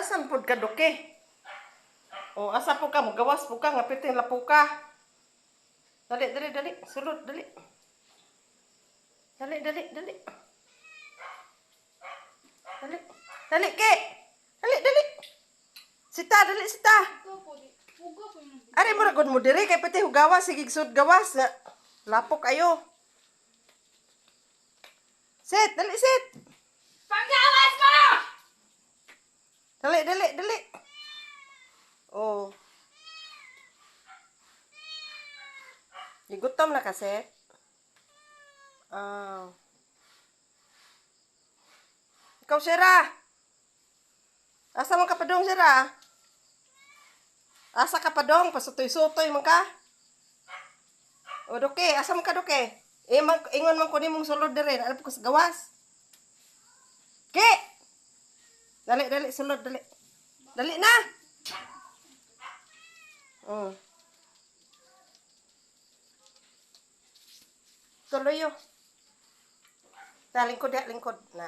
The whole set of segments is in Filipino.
Asan pud ka duke? O asa po ka mo gawas po ka nga pitin lapo ka. Dali, dali, dali. Sulod, dali. Dali, dali, dali. Dali. Dali, ke. Dali, dali. Sita, dali, sita. Ari mo ragod mo diri kay pati hugawas sige sud gawas nga lapok ayo. Sit, dali, sit. Panggawas mo! Dali, dali, dali. Oh. Gigutom na kasi. Ah. Ikaw, Sira. Asa man ka pa dong, Sira? Asa ka pa dong? Pasutoy-sutoy man ka? O, Duke. Asa man ka, Duke? Ingon man ko ni mong sulod dire. Ano po ko sa gawas? Ke! Dali, dali. Sulod, dali. Dali na! Oh. Tuloy yo. Ta, lingkod ya, lingkod na.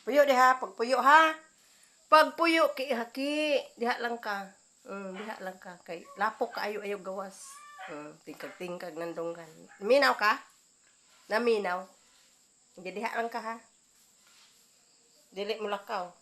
Puyo di ha, pagpuyo ha. Pagpuyo haki, diha lang ka. Diha lang ka kay lapok ka ayo gawas. Tingkag-tingkag nandunggan. Minaw ka? Naminaw. Hindi diha lang ka ha. Dili mo lakaw.